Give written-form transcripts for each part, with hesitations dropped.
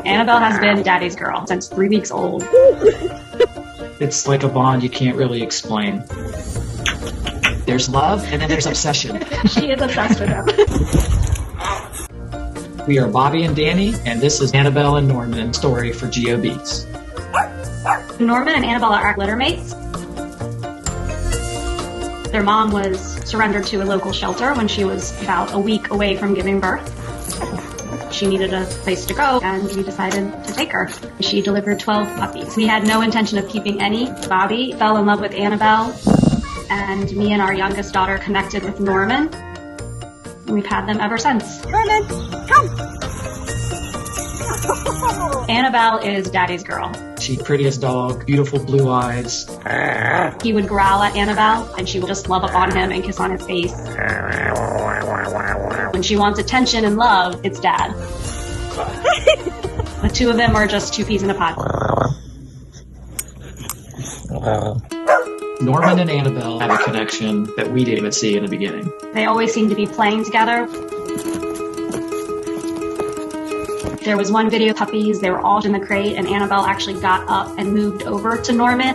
Annabelle has been Daddy's girl since 3 weeks old. It's like a bond you can't really explain. There's love, and then there's obsession. She is obsessed with him. We are Bobby and Danny, and this is Annabelle and Norman story for GeoBeats. Norman and Annabelle are litter mates. Their mom was surrendered to a local shelter when she was about a week away from giving birth. She needed a place to go, and we decided to take her. She delivered 12 puppies. We had no intention of keeping any. Bobby fell in love with Annabelle, and me and our youngest daughter connected with Norman. We've had them ever since. Norman, come! Annabelle is Daddy's girl. She's prettiest dog, beautiful blue eyes. He would growl at Annabelle, and she would just love up on him and kiss on his face. When she wants attention and love, it's Dad. The two of them are just two peas in a pod. Norman and Annabelle have a connection that we didn't even see in the beginning. They always seem to be playing together. There was one video of puppies, they were all in the crate, and Annabelle actually got up and moved over to Norman.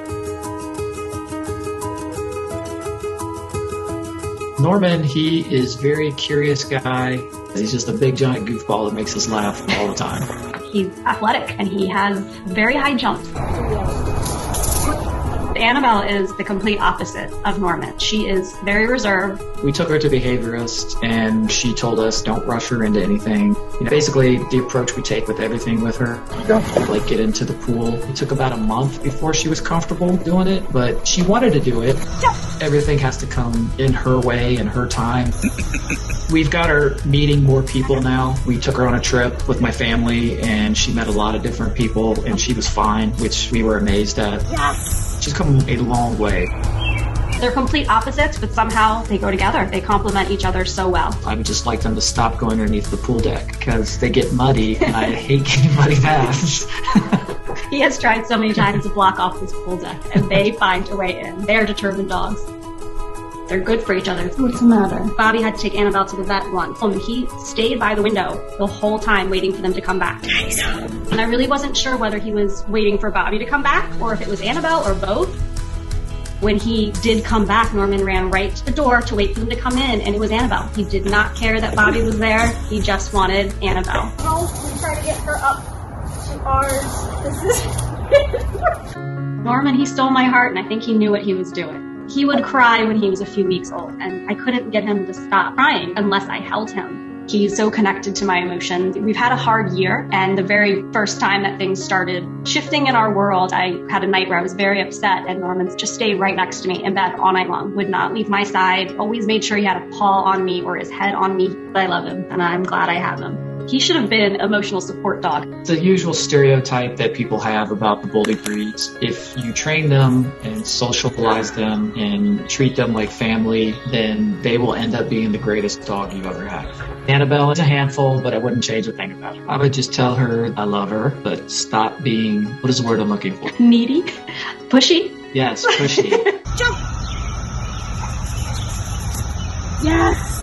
Norman, he is a very curious guy. He's just a big giant goofball that makes us laugh all the time. He's athletic and he has very high jumps. Annabelle is the complete opposite of Norman. She is very reserved. We took her to behaviorist and she told us don't rush her into anything. Basically the approach we take with everything with her. Like get into the pool. It took about a month before she was comfortable doing it, but she wanted to do it. Everything has to come in her way and her time. We've got her meeting more people now. We took her on a trip with my family and she met a lot of different people and she was fine, which we were amazed at. Yes! She's come a long way. They're complete opposites, but somehow they go together. They complement each other so well. I would just like them to stop going underneath the pool deck because they get muddy and I hate getting muddy baths. He has tried so many times to block off this pool deck and they find a way in. They are determined dogs. They're good for each other. What's the matter? Bobby had to take Annabelle to the vet once, and he stayed by the window the whole time waiting for them to come back. And I really wasn't sure whether he was waiting for Bobby to come back or if it was Annabelle or both. When he did come back, Norman ran right to the door to wait for them to come in, and it was Annabelle. He did not care that Bobby was there. He just wanted Annabelle. Oh, we try to get her up to ours. This is... Norman, he stole my heart, and I think he knew what he was doing. He would cry when he was a few weeks old, and I couldn't get him to stop crying unless I held him. He's so connected to my emotions. We've had a hard year, and the very first time that things started shifting in our world, I had a night where I was very upset, and Norman just stayed right next to me in bed all night long, would not leave my side, always made sure he had a paw on me or his head on me. But I love him, and I'm glad I have him. He should have been an emotional support dog. It's a usual stereotype that people have about the bully breeds. If you train them and socialize them and treat them like family, then they will end up being the greatest dog you've ever had. Annabelle is a handful, but I wouldn't change a thing about her. I would just tell her I love her, but stop being, what is the word I'm looking for? Needy? Pushy? Yes, pushy. Jump! Yes!